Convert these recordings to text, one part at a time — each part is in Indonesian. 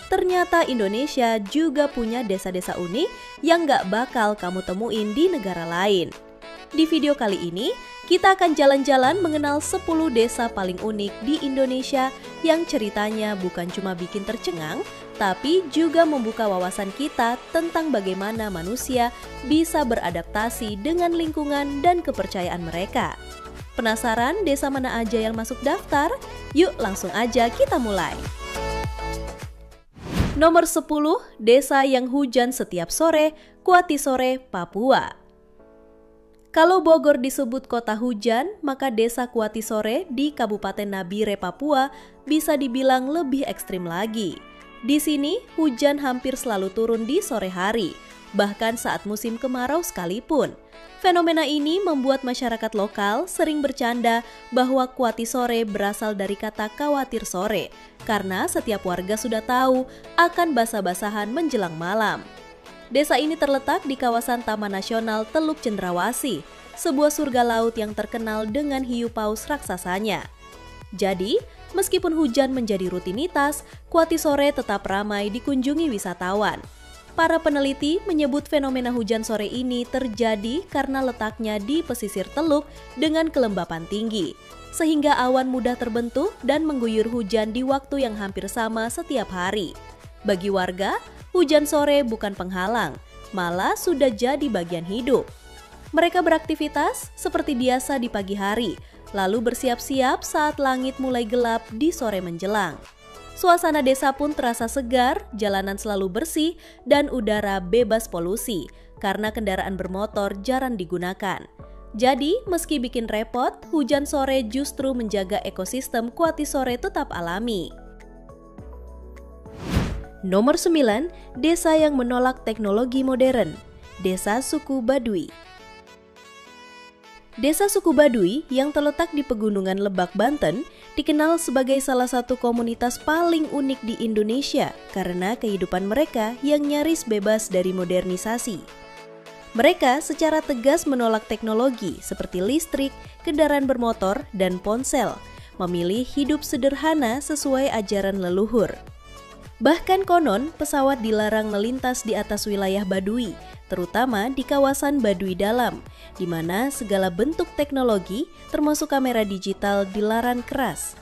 ternyata Indonesia juga punya desa-desa unik yang gak bakal kamu temuin di negara lain. Di video kali ini, kita akan jalan-jalan mengenal 10 desa paling unik di Indonesia yang ceritanya bukan cuma bikin tercengang, tapi juga membuka wawasan kita tentang bagaimana manusia bisa beradaptasi dengan lingkungan dan kepercayaan mereka. Penasaran desa mana aja yang masuk daftar? Yuk langsung aja kita mulai. Nomor 10, desa yang hujan setiap sore, Kuatisore, Papua. Kalau Bogor disebut kota hujan, maka desa Kuatisore di Kabupaten Nabire, Papua bisa dibilang lebih ekstrim lagi. Di sini, hujan hampir selalu turun di sore hari, bahkan saat musim kemarau sekalipun. Fenomena ini membuat masyarakat lokal sering bercanda bahwa Kuatisore berasal dari kata khawatir sore, karena setiap warga sudah tahu akan basah-basahan menjelang malam. Desa ini terletak di kawasan Taman Nasional Teluk Cendrawasih, sebuah surga laut yang terkenal dengan hiu paus raksasanya. Jadi, meskipun hujan menjadi rutinitas, Kuatisore tetap ramai dikunjungi wisatawan. Para peneliti menyebut fenomena hujan sore ini terjadi karena letaknya di pesisir teluk dengan kelembapan tinggi, sehingga awan mudah terbentuk dan mengguyur hujan di waktu yang hampir sama setiap hari. Bagi warga, hujan sore bukan penghalang, malah sudah jadi bagian hidup. Mereka beraktivitas seperti biasa di pagi hari, lalu bersiap-siap saat langit mulai gelap di sore menjelang. Suasana desa pun terasa segar, jalanan selalu bersih, dan udara bebas polusi karena kendaraan bermotor jarang digunakan. Jadi, meski bikin repot, hujan sore justru menjaga ekosistem Kuatisore tetap alami. Nomor 9, desa yang menolak teknologi modern, Desa Suku Baduy. Desa Suku Baduy yang terletak di Pegunungan Lebak, Banten, dikenal sebagai salah satu komunitas paling unik di Indonesia karena kehidupan mereka yang nyaris bebas dari modernisasi. Mereka secara tegas menolak teknologi seperti listrik, kendaraan bermotor, dan ponsel, memilih hidup sederhana sesuai ajaran leluhur. Bahkan konon, pesawat dilarang melintas di atas wilayah Baduy, terutama di kawasan Baduy Dalam, di mana segala bentuk teknologi, termasuk kamera digital, dilarang keras.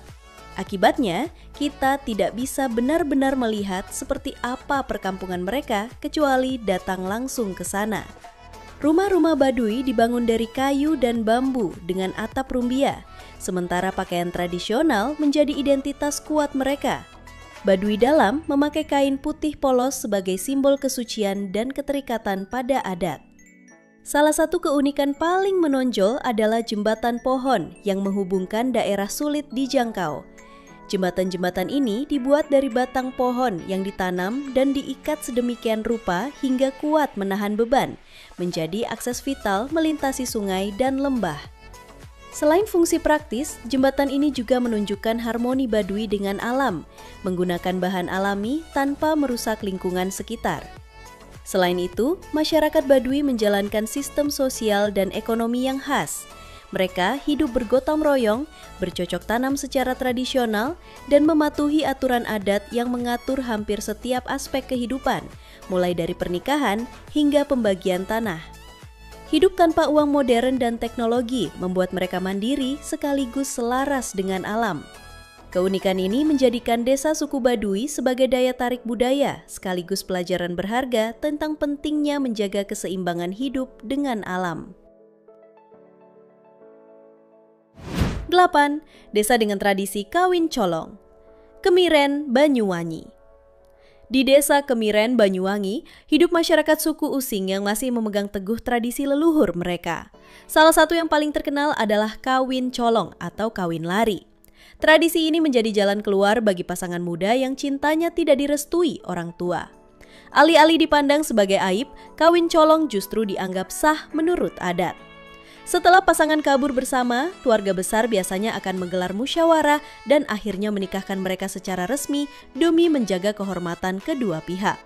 Akibatnya, kita tidak bisa benar-benar melihat seperti apa perkampungan mereka kecuali datang langsung ke sana. Rumah-rumah Baduy dibangun dari kayu dan bambu dengan atap rumbia, sementara pakaian tradisional menjadi identitas kuat mereka. Baduy Dalam memakai kain putih polos sebagai simbol kesucian dan keterikatan pada adat. Salah satu keunikan paling menonjol adalah jembatan pohon yang menghubungkan daerah sulit dijangkau. Jembatan-jembatan ini dibuat dari batang pohon yang ditanam dan diikat sedemikian rupa hingga kuat menahan beban, menjadi akses vital melintasi sungai dan lembah. Selain fungsi praktis, jembatan ini juga menunjukkan harmoni Baduy dengan alam, menggunakan bahan alami tanpa merusak lingkungan sekitar. Selain itu, masyarakat Baduy menjalankan sistem sosial dan ekonomi yang khas. Mereka hidup bergotong royong, bercocok tanam secara tradisional, dan mematuhi aturan adat yang mengatur hampir setiap aspek kehidupan, mulai dari pernikahan hingga pembagian tanah. Hidup tanpa uang modern dan teknologi membuat mereka mandiri sekaligus selaras dengan alam. Keunikan ini menjadikan desa suku Baduy sebagai daya tarik budaya sekaligus pelajaran berharga tentang pentingnya menjaga keseimbangan hidup dengan alam. 8. Desa dengan tradisi kawin colong, Kemiren, Banyuwangi. Di desa Kemiren, Banyuwangi, hidup masyarakat suku Using yang masih memegang teguh tradisi leluhur mereka. Salah satu yang paling terkenal adalah kawin colong atau kawin lari. Tradisi ini menjadi jalan keluar bagi pasangan muda yang cintanya tidak direstui orang tua. Alih-alih dipandang sebagai aib, kawin colong justru dianggap sah menurut adat. Setelah pasangan kabur bersama, keluarga besar biasanya akan menggelar musyawarah dan akhirnya menikahkan mereka secara resmi demi menjaga kehormatan kedua pihak.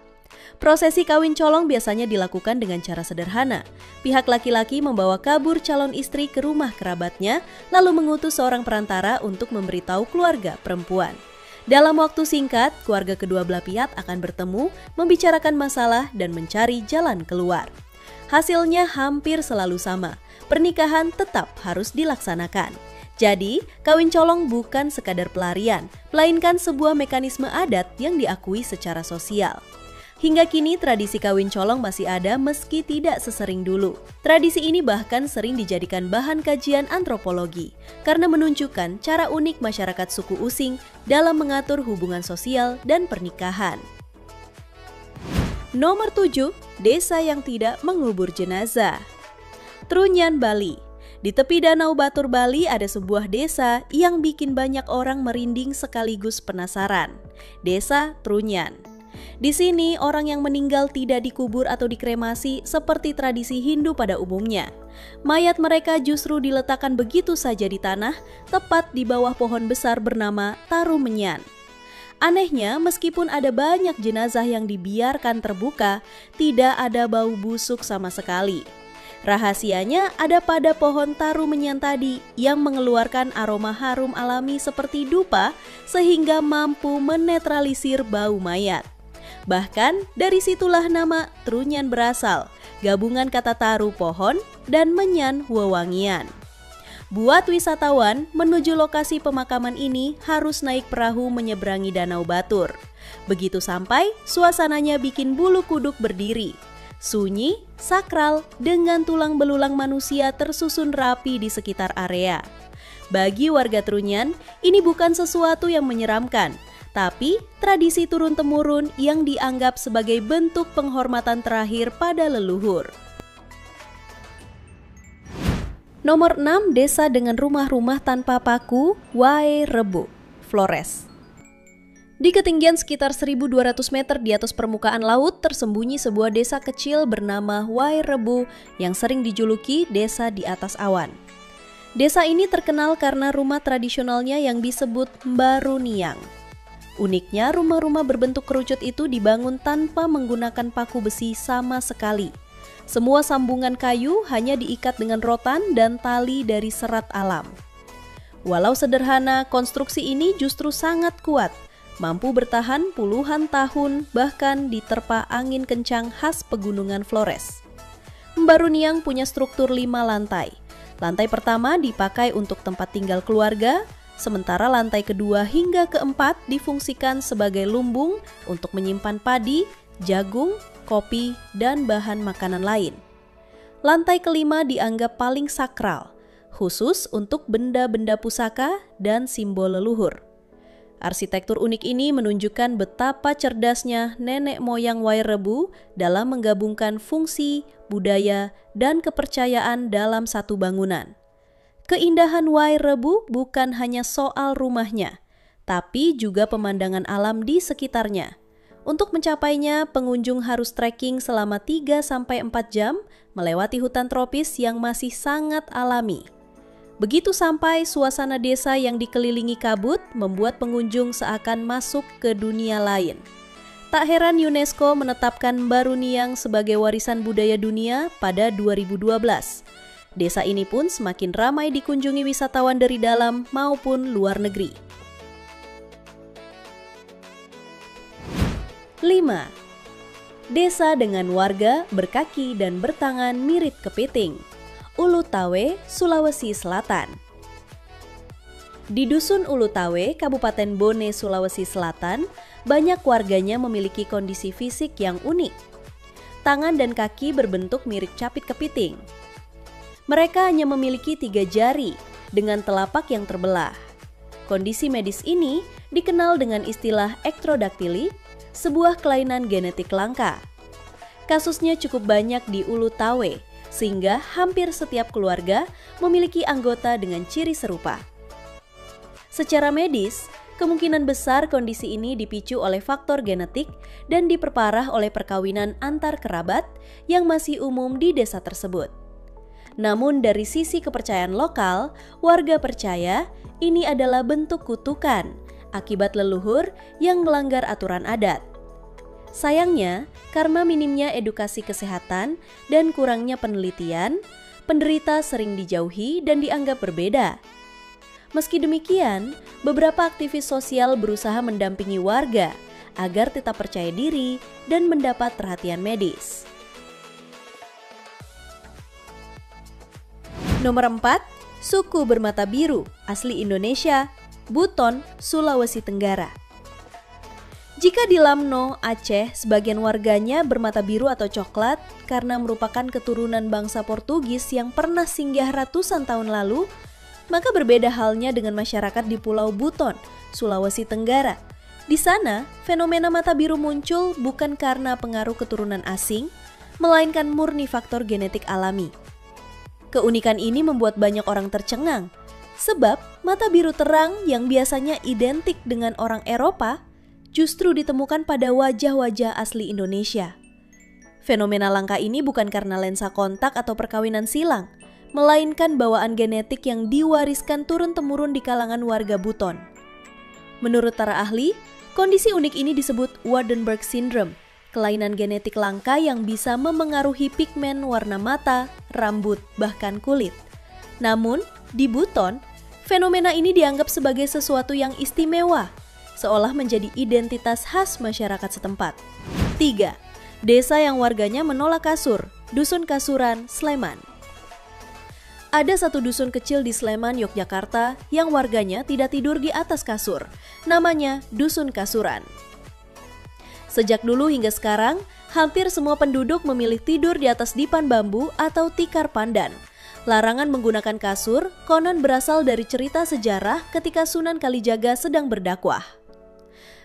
Prosesi kawin colong biasanya dilakukan dengan cara sederhana. Pihak laki-laki membawa kabur calon istri ke rumah kerabatnya, lalu mengutus seorang perantara untuk memberitahu keluarga perempuan. Dalam waktu singkat, keluarga kedua belah pihak akan bertemu, membicarakan masalah, dan mencari jalan keluar. Hasilnya hampir selalu sama, pernikahan tetap harus dilaksanakan. Jadi, kawin colong bukan sekadar pelarian, melainkan sebuah mekanisme adat yang diakui secara sosial. Hingga kini tradisi kawin colong masih ada meski tidak sesering dulu. Tradisi ini bahkan sering dijadikan bahan kajian antropologi karena menunjukkan cara unik masyarakat suku Using dalam mengatur hubungan sosial dan pernikahan. Nomor 7, desa yang tidak mengubur jenazah. Trunyan, Bali. Di tepi Danau Batur, Bali ada sebuah desa yang bikin banyak orang merinding sekaligus penasaran. Desa Trunyan. Di sini orang yang meninggal tidak dikubur atau dikremasi seperti tradisi Hindu pada umumnya. Mayat mereka justru diletakkan begitu saja di tanah, tepat di bawah pohon besar bernama Tarumenyan. Anehnya, meskipun ada banyak jenazah yang dibiarkan terbuka, tidak ada bau busuk sama sekali. Rahasianya ada pada pohon Tarumenyan tadi yang mengeluarkan aroma harum alami seperti dupa sehingga mampu menetralisir bau mayat. Bahkan dari situlah nama Trunyan berasal, gabungan kata taru pohon dan menyan wewangian. Buat wisatawan, menuju lokasi pemakaman ini harus naik perahu menyeberangi Danau Batur. Begitu sampai, suasananya bikin bulu kuduk berdiri. Sunyi, sakral, dengan tulang belulang manusia tersusun rapi di sekitar area. Bagi warga Trunyan, ini bukan sesuatu yang menyeramkan, tapi tradisi turun-temurun yang dianggap sebagai bentuk penghormatan terakhir pada leluhur. Nomor 6, desa dengan rumah-rumah tanpa paku, Wae Rebu, Flores. Di ketinggian sekitar 1.200 meter di atas permukaan laut tersembunyi sebuah desa kecil bernama Wae Rebu yang sering dijuluki desa di atas awan. Desa ini terkenal karena rumah tradisionalnya yang disebut Mbaruniang. Uniknya, rumah-rumah berbentuk kerucut itu dibangun tanpa menggunakan paku besi sama sekali. Semua sambungan kayu hanya diikat dengan rotan dan tali dari serat alam. Walau sederhana, konstruksi ini justru sangat kuat, mampu bertahan puluhan tahun bahkan diterpa angin kencang khas pegunungan Flores. Mbaruniang punya struktur 5 lantai. Lantai pertama dipakai untuk tempat tinggal keluarga, sementara lantai kedua hingga keempat difungsikan sebagai lumbung untuk menyimpan padi, jagung, kopi, dan bahan makanan lain. Lantai kelima dianggap paling sakral, khusus untuk benda-benda pusaka dan simbol leluhur. Arsitektur unik ini menunjukkan betapa cerdasnya nenek moyang Wae Rebu dalam menggabungkan fungsi, budaya, dan kepercayaan dalam satu bangunan. Keindahan Wae Rebu bukan hanya soal rumahnya, tapi juga pemandangan alam di sekitarnya. Untuk mencapainya, pengunjung harus trekking selama 3-4 jam melewati hutan tropis yang masih sangat alami. Begitu sampai, suasana desa yang dikelilingi kabut membuat pengunjung seakan masuk ke dunia lain. Tak heran UNESCO menetapkan Mbaruniang sebagai warisan budaya dunia pada 2012. Desa ini pun semakin ramai dikunjungi wisatawan dari dalam maupun luar negeri. 5. Desa dengan warga berkaki dan bertangan mirip kepiting, Ulu Tawe, Sulawesi Selatan. Di Dusun Ulu Tawe, Kabupaten Bone, Sulawesi Selatan, banyak warganya memiliki kondisi fisik yang unik. Tangan dan kaki berbentuk mirip capit kepiting. Mereka hanya memiliki 3 jari dengan telapak yang terbelah. Kondisi medis ini dikenal dengan istilah ektrodaktili, sebuah kelainan genetik langka. Kasusnya cukup banyak di Ulu Tawe, sehingga hampir setiap keluarga memiliki anggota dengan ciri serupa. Secara medis, kemungkinan besar kondisi ini dipicu oleh faktor genetik dan diperparah oleh perkawinan antar kerabat yang masih umum di desa tersebut. Namun dari sisi kepercayaan lokal, warga percaya ini adalah bentuk kutukan akibat leluhur yang melanggar aturan adat. Sayangnya, karena minimnya edukasi kesehatan dan kurangnya penelitian, penderita sering dijauhi dan dianggap berbeda. Meski demikian, beberapa aktivis sosial berusaha mendampingi warga agar tetap percaya diri dan mendapat perhatian medis. Nomor 4, suku bermata biru asli Indonesia, Buton, Sulawesi Tenggara. Jika di Lamno, Aceh, sebagian warganya bermata biru atau coklat karena merupakan keturunan bangsa Portugis yang pernah singgah ratusan tahun lalu, maka berbeda halnya dengan masyarakat di Pulau Buton, Sulawesi Tenggara. Di sana, fenomena mata biru muncul bukan karena pengaruh keturunan asing, melainkan murni faktor genetik alami. Keunikan ini membuat banyak orang tercengang, sebab mata biru terang yang biasanya identik dengan orang Eropa justru ditemukan pada wajah-wajah asli Indonesia. Fenomena langka ini bukan karena lensa kontak atau perkawinan silang, melainkan bawaan genetik yang diwariskan turun-temurun di kalangan warga Buton. Menurut para ahli, kondisi unik ini disebut Waardenburg Syndrome, kelainan genetik langka yang bisa memengaruhi pigmen warna mata, rambut, bahkan kulit. Namun, di Buton, fenomena ini dianggap sebagai sesuatu yang istimewa, seolah menjadi identitas khas masyarakat setempat. 3. Desa yang warganya menolak kasur, Dusun Kasuran, Sleman. Ada satu dusun kecil di Sleman, Yogyakarta yang warganya tidak tidur di atas kasur. Namanya Dusun Kasuran. Sejak dulu hingga sekarang, hampir semua penduduk memilih tidur di atas dipan bambu atau tikar pandan. Larangan menggunakan kasur konon berasal dari cerita sejarah ketika Sunan Kalijaga sedang berdakwah.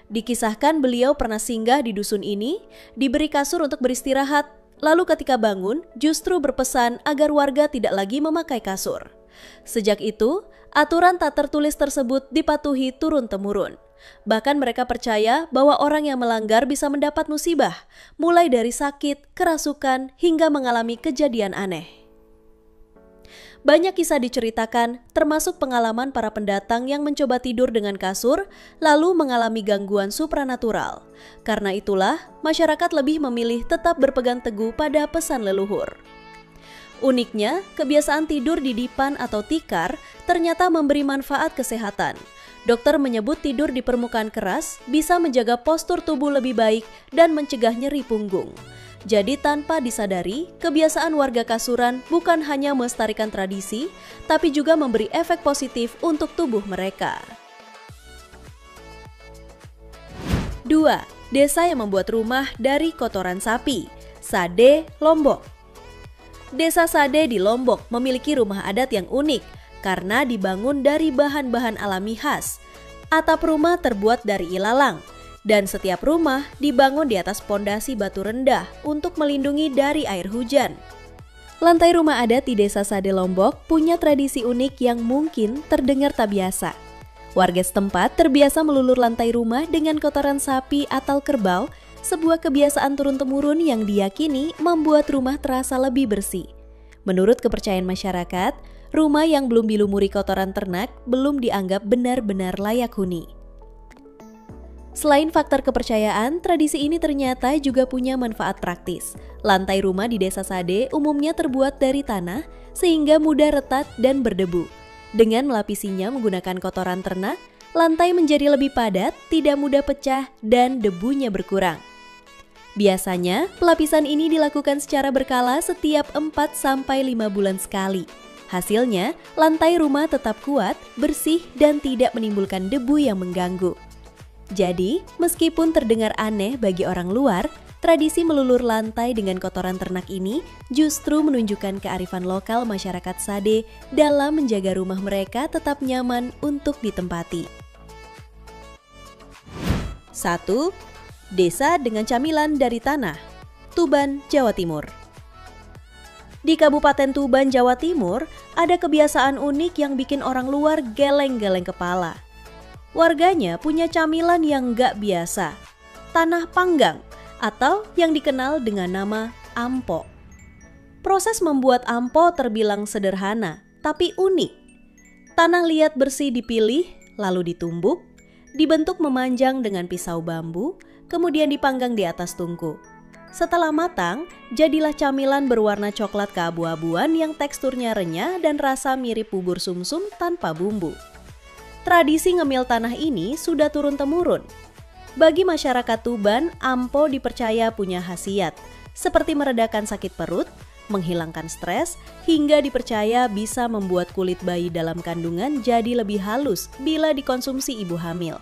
Dikisahkan beliau pernah singgah di dusun ini, diberi kasur untuk beristirahat, lalu ketika bangun justru berpesan agar warga tidak lagi memakai kasur. Sejak itu, aturan tak tertulis tersebut dipatuhi turun-temurun. Bahkan mereka percaya bahwa orang yang melanggar bisa mendapat musibah, mulai dari sakit, kerasukan, hingga mengalami kejadian aneh. Banyak kisah diceritakan, termasuk pengalaman para pendatang yang mencoba tidur dengan kasur, lalu mengalami gangguan supranatural. Karena itulah, masyarakat lebih memilih tetap berpegang teguh pada pesan leluhur. Uniknya, kebiasaan tidur di dipan atau tikar ternyata memberi manfaat kesehatan. Dokter menyebut tidur di permukaan keras bisa menjaga postur tubuh lebih baik dan mencegah nyeri punggung. Jadi tanpa disadari, kebiasaan warga Kasuran bukan hanya melestarikan tradisi, tapi juga memberi efek positif untuk tubuh mereka. 2. Desa yang membuat rumah dari kotoran sapi, Sade, Lombok. Desa Sade di Lombok memiliki rumah adat yang unik karena dibangun dari bahan-bahan alami khas. Atap rumah terbuat dari ilalang, dan setiap rumah dibangun di atas pondasi batu rendah untuk melindungi dari air hujan. Lantai rumah adat di Desa Sade Lombok punya tradisi unik yang mungkin terdengar tak biasa. Warga setempat terbiasa melulur lantai rumah dengan kotoran sapi atau kerbau, sebuah kebiasaan turun-temurun yang diyakini membuat rumah terasa lebih bersih. Menurut kepercayaan masyarakat, rumah yang belum dilumuri kotoran ternak belum dianggap benar-benar layak huni. Selain faktor kepercayaan, tradisi ini ternyata juga punya manfaat praktis. Lantai rumah di Desa Sade umumnya terbuat dari tanah sehingga mudah retak dan berdebu. Dengan melapisinya menggunakan kotoran ternak, lantai menjadi lebih padat, tidak mudah pecah, dan debunya berkurang. Biasanya, pelapisan ini dilakukan secara berkala setiap 4-5 bulan sekali. Hasilnya, lantai rumah tetap kuat, bersih, dan tidak menimbulkan debu yang mengganggu. Jadi, meskipun terdengar aneh bagi orang luar, tradisi melulur lantai dengan kotoran ternak ini justru menunjukkan kearifan lokal masyarakat Sade dalam menjaga rumah mereka tetap nyaman untuk ditempati. 1. Desa dengan camilan dari tanah, Tuban, Jawa Timur. Di Kabupaten Tuban, Jawa Timur, ada kebiasaan unik yang bikin orang luar geleng-geleng kepala. Warganya punya camilan yang gak biasa, tanah panggang, atau yang dikenal dengan nama ampo. Proses membuat ampo terbilang sederhana, tapi unik. Tanah liat bersih dipilih, lalu ditumbuk, dibentuk memanjang dengan pisau bambu, kemudian dipanggang di atas tungku. Setelah matang, jadilah camilan berwarna coklat keabu-abuan yang teksturnya renyah dan rasa mirip bubur sumsum tanpa bumbu. Tradisi ngemil tanah ini sudah turun-temurun. Bagi masyarakat Tuban, ampo dipercaya punya khasiat, seperti meredakan sakit perut, menghilangkan stres, hingga dipercaya bisa membuat kulit bayi dalam kandungan jadi lebih halus bila dikonsumsi ibu hamil.